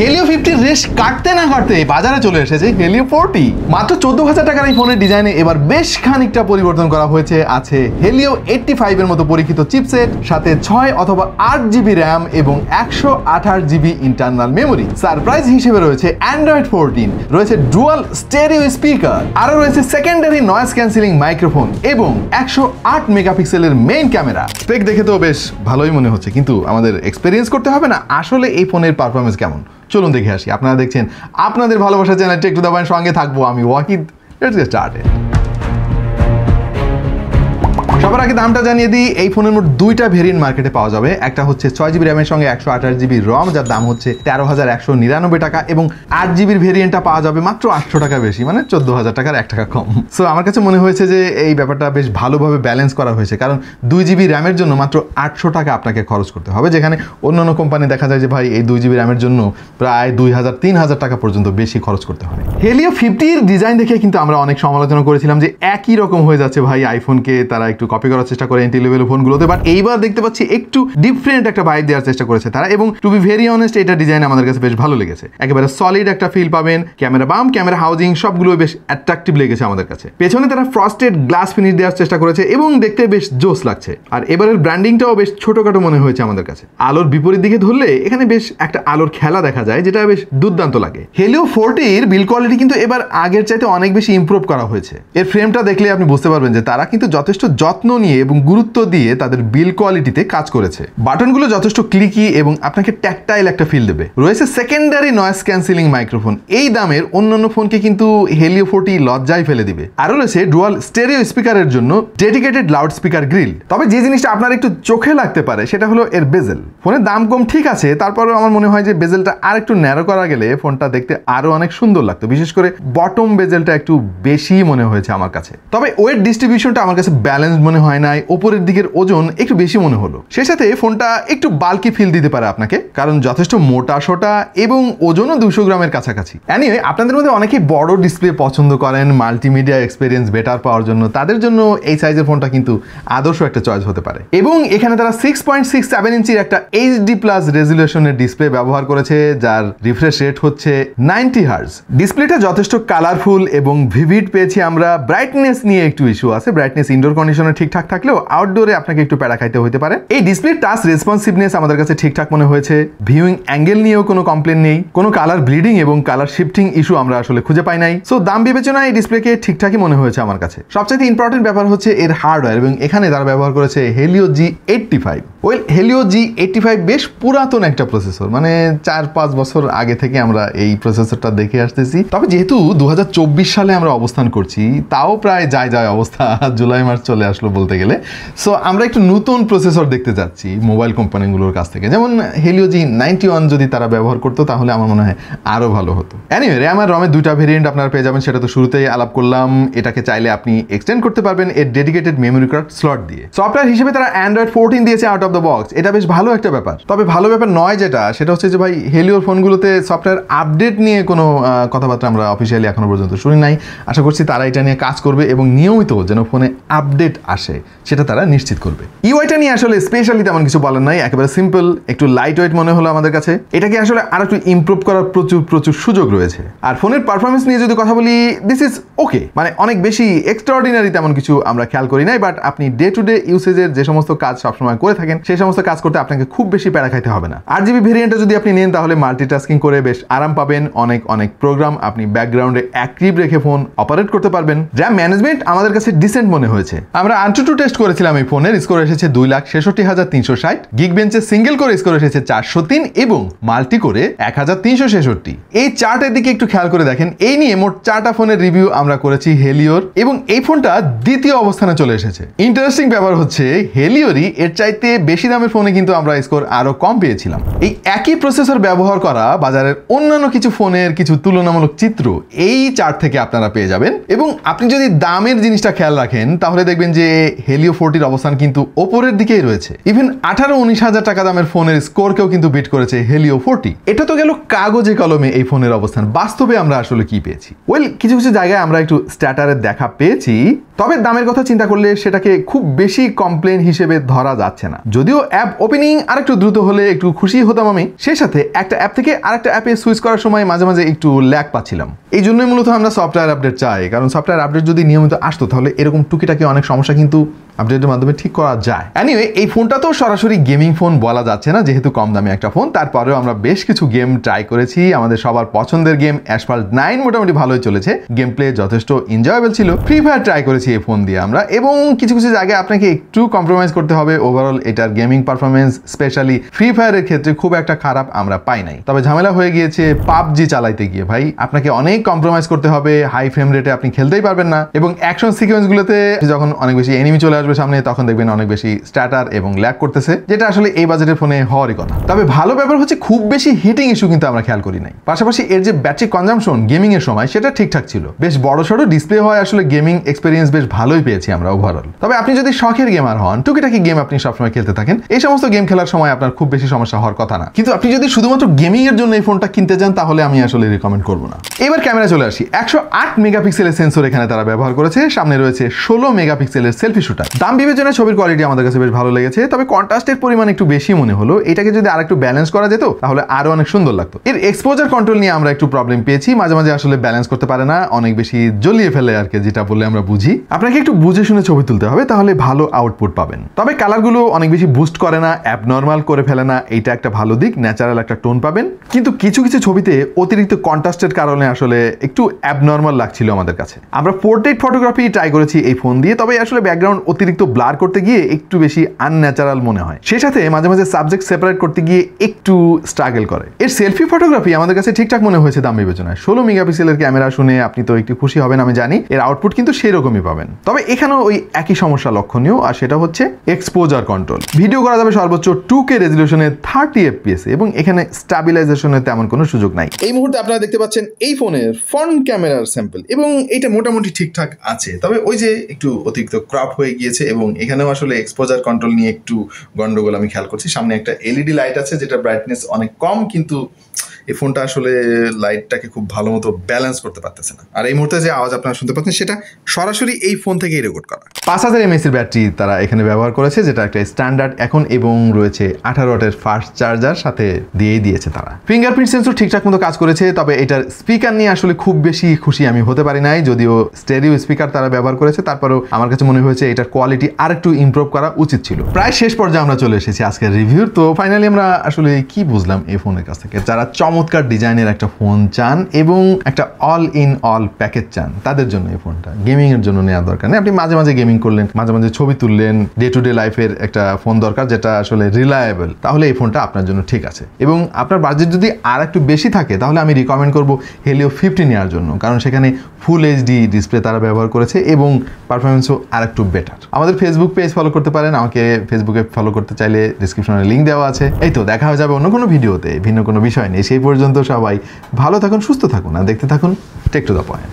Helio 50 race কাটতে না কাটতে বাজারে চলে এসেছে হেলিও 40। মাত্র 14,000 টাকার এই ফোনের ডিজাইনে এবার বেশ খানিকটা পরিবর্তন করা হয়েছে। আছে হেলিও 85 এর মতো পরীক্ষিত চিপসেট, সাথে 6 অথবা 8 জিবি র্যাম এবং 128 জিবি ইন্টারনাল মেমোরি। সারপ্রাইজ হিসেবে রয়েছে অ্যান্ড্রয়েড 14, রয়েছে ডুয়াল স্টেরিও স্পিকার, আরও রয়েছে সেকেন্ডারি নয়েজ ক্যান্সেলিং মাইক্রোফোন এবং 108 মেগাপিক্সেলের মেইন ক্যামেরা। স্পেক দেখে তো বেশ ভালোই মনে হচ্ছে, কিন্তু আমাদের এক্সপেরিয়েন্স করতে হবে না আসলে এই ফোনের পারফরমেন্স কেমন। চলুন দেখে আসি। আপনারা দেখছেন আপনাদের ভালোবাসার channel take to the point, সঙ্গে থাকবো আমি ওয়াহিদ। Let's get started. সবার আগে দামটা জানিয়ে দিই, এই ফোনের মোট দুইটা ভেরিয়েন্ট মার্কেটে পাওয়া যাবে। একটা হচ্ছে 6 জিবি র্যামের সঙ্গে 128 জিবি রম, যার দাম হচ্ছে 13,199 টাকা, এবং 8 জিবির ভেরিয়েন্টটা পাওয়া যাবে মাত্র 800 টাকা বেশি, মানে 14,000 টাকার 1 টাকা কম। সো আমার কাছে মনে হয়েছে যে এই ব্যাপারটা বেশ ভালোভাবে ব্যালেন্স করা হয়েছে, কারণ 2 জিবি র্যামের জন্য মাত্র 800 টাকা আপনাকে খরচ করতে হবে, যেখানে অন্যান্য কোম্পানি দেখা যায় যে ভাই এই 2 জিবি র্যামের জন্য প্রায় 2,000-3,000 টাকা পর্যন্ত বেশি খরচ করতে হয়। হেলিও 50 ডিজাইন দেখে কিন্তু আমরা অনেক সমালোচনা করেছিলাম যে একই রকম হয়ে যাচ্ছে ভাই, আইফোনকে তারা একটু কপি করার চেষ্টা করে এন্ট্রি লেভেল ফোনগুলোতে, বাট এইবার দেখতে পাচ্ছি একটু ডিফারেন্ট একটা ভাইব দেওয়ার চেষ্টা করেছে তারা, এবং টু বি ভেরি অনেস্ট এটা ডিজাইন আমাদের কাছে বেশ ভালো লেগেছে। একেবারে সলিড একটা ফিল পাবেন, ক্যামেরা বাম, ক্যামেরা হাউজিং সবগুলো বেশ অ্যাট্রাকটিভ লেগেছে আমাদের কাছে। পেছনে তারা ফ্রস্টেড গ্লাস ফিনিশ দেওয়ার চেষ্টা করেছে এবং দেখতে বেশ জোস লাগছে। আর এবারের ব্র্যান্ডিংটাও বেশ ছোটখাটো মনে হয়েছে আমাদের কাছে। আলোর বিপরীত দিকে ধরলে এখানে বেশ একটা আলোর খেলা দেখা যায়, যেটা বেশ দুর্দান্ত লাগে। হেলিও 40 বিল কোয়ালিটি কিন্তু এবার আগের চাইতে অনেক বেশি ইমপ্রুভ করা হয়েছে। এর ফ্রেমটা দেখলে আপনি বুঝতে পারবেন যে তারা কিন্তু যথেষ্ট যত্ন নিয়ে এবং গুরুত্ব দিয়ে তাদের বিল কোয়ালিটিতে কাজ করেছে। বাটনগুলো যথেষ্ট ক্লিকি এবং আপনাকে ট্যাকটাইল একটা ফিল দেবে। রয়েছে সেকেন্ডারি নয়েজ ক্যান্সেলিং মাইক্রোফোন, এই দামের অন্যান্য ফোনকে কিন্তু হেলিও 40 লজ্জায় ফেলে দিবে। আরও রয়েছে ডুয়াল স্টেরিও স্পিকারের জন্য ডেডিকেটেড লাউড স্পিকার গ্রিল। তবে যে জিনিসটা আপনার একটু চোখে লাগতে পারে সেটা হলো এর বেজেল। ফোনের দাম কম ঠিক আছে, তারপরেও আমার মনে হয় যে বেজেলটা আর একটু ন্যারো করা গেলে ফোনটা দেখতে আরো অনেক সুন্দর লাগতো। বিশেষ করে বটম বেজেলটা একটু বেশি মনে হয়েছে আমার কাছে। তবে ওয়েট ডিস্ট্রিবিউশনটা আমার কাছে ব্যালেন্সড মনে হয় নাই, ওপরের দিকের ওজন একটু বেশি মনে হলো। সেই সাথে ফোনটা একটু বাল্কি ফিল দিতে পারে আপনাকে, কারণ যথেষ্ট মোটা সোটা এবং ওজনও 200 গ্রামের কাছাকাছি। এনিওয়ে, আপনাদের মধ্যে অনেকেই বড় ডিসপ্লে পছন্দ করেন মাল্টিমিডিয়া এক্সপিরিয়েন্স বেটার পাওয়ার জন্য, তাদের জন্য এই সাইজের ফোনটা কিন্তু আদর্শ একটা চয়েস হতে পারে। এবং এখানে তারা 6.67 ইঞ্চির একটা HD+ রেজুলেশনের ডিসপ্লে ব্যবহার করেছে, যার রিফ্রেশ রেট হচ্ছে 90 হার্জ। ডিসপ্লেটা যথেষ্ট কালারফুল এবং ভিভিড পেয়েছি আমরা। ব্রাইটনেস নিয়ে একটু ইস্যু আছে, ব্রাইটনেস ইনডোর কন্ডিশনে ঠিকঠাক থাকলেও আউটডোরে আপনাকে একটু প্যারা খাইতে হতে পারে। এই ডিসপ্লে টাচ রেসপন্সিভনেস আমাদের কাছে ঠিকঠাক মনে হয়েছে। ভিউইং অ্যাঙ্গেল নিয়েও কোনো কমপ্লেন নেই, কোনো কালার ব্লিডিং এবং কালার শিফটিং ইস্যু আমরা আসলে খুঁজে পাই নাই। সো দাম বিবেচনায় এই ডিসপ্লেকে ঠিকঠাকই মনে হয়েছে আমার কাছে। সবচেয়ে ইম্পর্টেন্ট ব্যাপার হচ্ছে এর হার্ডওয়্যার, এবং এখানে তারা ব্যবহার করেছে Helio G85। Well, Helio G85 বেশ পুরাতন একটা প্রসেসর, মানে 4-5 বছর আগে থেকে আমরা এই প্রসেসরটা দেখে আসতেছি। তবে যেহেতু 2024 সালে আমরা অবস্থান করছি, তাও প্রায় যায় অবস্থা, জুলাই মাস চলে আসলো বলতে গেলে। সো আমরা একটু নতুন প্রসেসর দেখতে যাচ্ছি মোবাইল কোম্পানিগুলোর কাছ থেকে, যেমন হেলিও G91 যদি তারা ব্যবহার করতো তাহলে আমার মনে হয় আরো ভালো হতো। এনিওয়ে, র্যাম আর রমের দুইটা ভেরিয়েন্ট আপনারা পেয়ে যাবেন, সেটা তো শুরুতেই আলাপ করলাম। এটাকে চাইলে আপনি এক্সটেন্ড করতে পারবেন এর ডেডিকেটেড মেমোরি কার্ড স্লট দিয়ে। সফটওয়্যার হিসেবে তারা অ্যান্ড্রয়েড 14 দিয়েছে আউট অফ দ্য বক্স, এটা বেশ ভালো একটা ব্যাপার। তবে ভালো ব্যাপার নয় সেটা হচ্ছে যে ভাই, হেলিওর ফোনগুলোতে সফটওয়্যার আপডেট নিয়ে কোনো কথাবার্তা আমরা অফিসিয়ালি এখনো পর্যন্ত শুনি নাই। আশা করছি তারা এটা নিয়ে কাজ করবে এবং নিয়মিত যেন ফোনে আপডেট আসে সেটা তারা নিশ্চিত করবে। ইউআইটা নিয়ে আসলে স্পেশালি তেমন কিছু বলার নাই, একেবারে সিম্পল, একটু লাইট ওয়েট মনে হলো আমাদের কাছে। এটাকে আসলে আর একটু ইমপ্রুভ করার প্রচুর সুযোগ রয়েছে। আর ফোনের পারফরমেন্স নিয়ে যদি কথা বলি, দিস ইজ ওকে, মানে অনেক বেশি এক্সট্রাঅর্ডিনারি তেমন কিছু আমরা খেয়াল করি নাই, বাট আপনি ডে টু ডে ইউসেজের যে সমস্ত কাজ সবসময় করে থাকেন সেই সমস্ত কাজ করতে আপনাকে খুব বেশি প্যারা খাইতে হবে না। 8 জিবি ভেরিয়েন্টটা যদি আপনি নেন তাহলে মাল্টিটাস্কিং করে বেশ আরাম পাবেন। অনেক প্রোগ্রাম আপনি ব্যাকগ্রাউন্ডে অ্যাক্টিভ রেখে ফোন অপারেট করতে পারবেন। র্যাম ম্যানেজমেন্ট আমাদের কাছে ডিসেন্ট মনে হয়েছে। আমরা AnTuTu টেস্ট করেছিলাম এই ফোনের, স্কোর এসেছে 2,66,360। গিগবেঞ্চে সিঙ্গেল করে স্কোর এসেছে 403 এবং মাল্টি করে 1,366। এই চার্টের দিকে একটু খেয়াল করে দেখেন, এই নিয়ে মোট 4টা ফোনের রিভিউ আমরা করেছি হেলিওর, এবং এই ফোনটা দ্বিতীয় অবস্থানে চলে এসেছে। ইন্টারেস্টিং ব্যাপার হচ্ছে হেলিওরই এর চাইতে বেশি দামের ফোনে কিন্তু আমরা স্কোর আরো কম পেয়েছিলাম। এই একই প্রসেসর ব্যবহার করা বাজারের অন্যান্য কিছু ফোনের কিছু তুলনামূলক চিত্র এই চার্ট থেকে আপনারা পেয়ে যাবেন, এবং আপনি যদি দামের জিনিসটা খেয়াল রাখেন তাহলে দেখবেন যে হেলিও 40 অবস্থান কিন্তু ওপরের দিকেই রয়েছে। ইভেন 18-19 হাজার টাকা দামের ফোনের স্কোরকেও কিন্তু বিট করেছে হেলিও 40। এটা তো গেল কাগজে কলমে এই ফোনের অবস্থান, বাস্তবে আমরা আসলে কি পেয়েছি? ওয়েল, কিছু জায়গায় আমরা একটু স্ট্যাটারের দেখা পেয়েছি, তবে দামের কথা চিন্তা করলে সেটাকে খুব বেশি কমপ্লেন হিসেবে ধরা যাচ্ছে না। যদিও অ্যাপ ওপেনিং আরেকটু দ্রুত হলে একটু খুশি হতাম আমি, সেই সাথে একটা অ্যাপ থেকে আরেকটা অ্যাপে সুইচ করার সময় মাঝে মাঝে একটু ল্যাগ পাচ্ছিলাম। এই জন্যই মূলত আমরা সফটওয়্যার আপডেট চাই, কারণ সফটওয়্যার আপডেট যদি নিয়মিত আসতো তাহলে এরকম টুকিটাকি অনেক সমস্যা কিন্তু আপডেটের মাধ্যমে ঠিক করা যায়। এনিওয়ে, এই ফোনটা তো সরাসরি গেমিং ফোন বলা যাচ্ছে না, যেহেতু কম দামে একটা ফোন। তারপরেও আমরা বেশ কিছু গেম ট্রাই করেছি। আমাদের সবার পছন্দের গেম অ্যাসফাল্ট 9 মোটামুটি ভালোই চলেছে, গেম প্লে যথেষ্ট এনজয়েবল ছিল। ফ্রি ফায়ার ট্রাই করেছি এই ফোন দিয়ে আমরা, এবং কিছু কিছু জায়গায় আপনাকে একটু কম্প্রোমাইজ করতে হবে। ওভারঅল এটার গেমিং পারফরমেন্স স্পেশালি ফ্রি ফায়ারের ক্ষেত্রে খুব একটা খারাপ আমরা পাই নাই। তবে ঝামেলা হয়ে গিয়েছে পাবজি চালাইতে গিয়ে। ভাই, আপনাকে অনেক কম্প্রোমাইজ করতে হবে, হাই ফ্রেম রেটে আপনি খেলতেই পারবেন না, এবং অ্যাকশন সিকোয়েন্সগুলোতে যখন অনেক বেশি এনিমি চলে আসবে সামনে, তখন দেখবেন অনেক বেশি স্ট্যাটার এবং ল্যাগ করতেছে, যেটা আসলে এই বাজেটের ফোনে হওয়ারই কথা। তবে ভালো ব্যাপার হচ্ছে খুব বেশি হিটিং ইস্যু কিন্তু আমরা খেয়াল করি নাই। পাশাপাশি এর যে ব্যাটারি কনজাম্পশন গেমিং এর সময় সেটা ঠিকঠাক ছিল, বেশ বড় সড়ো ডিসপ্লে হয়, আসলে গেমিং এক্সপেরিয়েন্স বেশ ভালোই পেয়েছি আমরা ওভারঅল। তবে আপনি যদি শখের গেমার হন, টুকিটাকি গেম আপনি সবসময় খেলতে থাকেন, এই সমস্ত গেম খেলার সময় আপনার খুব বেশি সমস্যা হওয়ার কথা না। কিন্তু আপনি যদি শুধুমাত্র গেমিং এর জন্য এই ফোনটা কিনতে যান, তাহলে আমি আসলে রিকমেন্ড করবো না। এবার ক্যামেরা চলে আসি। 108 মেগাপিক্সেলের সেন্সর এখানে তারা ব্যবহার করেছে, সামনে রয়েছে 16 মেগাপিক্সেলের সেলফি শুটার। দাম বিবেচনায় ছবির কোয়ালিটি আমাদের কাছে বেশ ভালো লেগেছে, তবে কন্ট্রাস্টের পরিমাণ একটু বেশি মনে হলো। এটাকে যদি আরেকটু ব্যালেন্স করা যেত তাহলে আরো অনেক সুন্দর লাগতো। এর এক্সপোজার কন্ট্রোল নিয়ে আমরা একটু প্রবলেম পেয়েছি, মাঝে মাঝে আসলে ব্যালেন্স করতে পারে না, অনেক বেশি জ্বলিয়ে ফেলে আর কি, যেটা বললে আমরা বুঝি। আপনাকে একটু বুঝে শুনে ছবি তুলতে হবে, তাহলে ভালো আউটপুট পাবেন। তবে কালারগুলো অনেক বেশি বুস্ট করে না, অ্যাবনর্মাল করে ফেলে না, এইটা একটা ভালো দিক, ন্যাচারাল একটা টোন পাবেন। কিন্তু কিছু কিছু ছবিতে অতিরিক্ত কন্ট্রাস্টের কারণে আসলে একটু অ্যাবনর্মাল লাগছিল আমাদের কাছে। আমরা পোর্ট্রেট ফটোগ্রাফি ট্রাই করেছি এই ফোন দিয়ে, তবে আসলে ব্যাকগ্রাউন্ড অতিরিক্ত ব্লার করতে গিয়ে একটু বেশি আনন্যাচারাল মনে হয়, সেই সাথে মাঝে মাঝে সাবজেক্ট সেপারেট করতে গিয়ে একটু স্ট্রাগল করে। এর সেলফি ফটোগ্রাফি আমাদের কাছে ঠিকঠাক মনে হয়েছে দাম বিবেচনায়। 16 মেগাপিক্সেলের ক্যামেরা শুনে আপনি তো একটু খুশি হবেন আমি জানি, এর আউটপুট কিন্তু সেই রকমই পাবেন। তবে এখানেও ওই একই সমস্যা লক্ষণীয়, আর সেটা হচ্ছে এক্সপোজার কন্ট্রোল। ভিডিও করা যাবে সর্বোচ্চ 2K রেজলিউশনে 30 FPS, এবং এখানে স্টাবিলাইজেশনের তেমন কোনো সুযোগ নাই। এই মুহূর্তে আপনারা দেখতে পাচ্ছেন এই ফোনের ফ্রন্ট ক্যামেরার স্যাম্পল, এবং এটা মোটামুটি ঠিকঠাক আছে। তবে ওই যে একটু অতিরিক্ত ক্রপ হয়ে গিয়েছে, এবং এখানেও আসলে এক্সপোজার কন্ট্রোল নিয়ে একটু গন্ডগোল আমি খেয়াল করছি। সামনে একটা এলইডি লাইট আছে, যেটা ব্রাইটনেস অনেক কম, কিন্তু এই ফোনটা আসলে লাইটটাকে খুব ভালো মতো ব্যালেন্স করতে পারতেছে না। আর এই মুহূর্তে যে আওয়াজ আপনারা শুনতে পাচ্ছেন সেটা সরাসরি এই ফোন থেকেই রেকর্ড করা। 5000 mAh এর ব্যাটারি তারা এখানে ব্যবহার করেছে, যেটা একটা স্ট্যান্ডার্ড এখন, এবং রয়েছে 18 ওয়াটের ফাস্ট চার্জার সাথে দিয়েই দিয়েছে তারা। ফিঙ্গারপ্রিন্ট সেন্সর ঠিকঠাক মতো কাজ করেছে, তবে এটার স্পিকার নিয়ে আসলে খুব বেশি খুশি আমি হতে পারি নাই। যদিও স্টেরিও স্পিকার তারা ব্যবহার করেছে, তারপরেও আমার কাছে মনে হয়েছে এটার কোয়ালিটি আরেকটু ইমপ্রুভ করা উচিত ছিল। প্রায় শেষ পর্যায়ে আমরা চলে এসেছি আজকের রিভিউর। তো ফাইনালি আমরা আসলে কি বুঝলাম এই ফোনের কাছ থেকে, যারা চমৎকার ডিজাইনের একটা ফোন চান এবং একটা অল ইন অল প্যাকেজ চান, তাদের জন্য এই ফোনটা। গেমিং এর জন্য নেওয়ার দরকার নেই, আপনি মাঝে মাঝে গেমিং করলেন, মাঝে মাঝে ছবি তুললেন, ডে টু ডে লাইফের একটা ফোন দরকার যেটা আসলে রিলায়েবল, তাহলে এই ফোনটা আপনার জন্য ঠিক আছে। এবং আপনার বাজেট যদি আর একটু বেশি থাকে, তাহলে আমি রিকমেন্ড করবো Helio 50 নেওয়ার জন্য, কারণ সেখানে ফুল এইচডি ডিসপ্লে তারা ব্যবহার করেছে এবং পারফরমেন্সও আর একটু বেটার। আমাদের ফেসবুক পেজ ফলো করতে পারেন, আমাকে ফেসবুকে ফলো করতে চাইলে ডিসক্রিপশনে লিঙ্ক দেওয়া আছে। এই তো, দেখা হয়ে যাবে অন্য কোনো ভিডিওতে ভিন্ন কোনো বিষয় নেই। সেই পর্যন্ত সবাই ভালো থাকুন, সুস্থ থাকুন, আর দেখতে থাকুন টেক টু দ্য পয়েন্ট।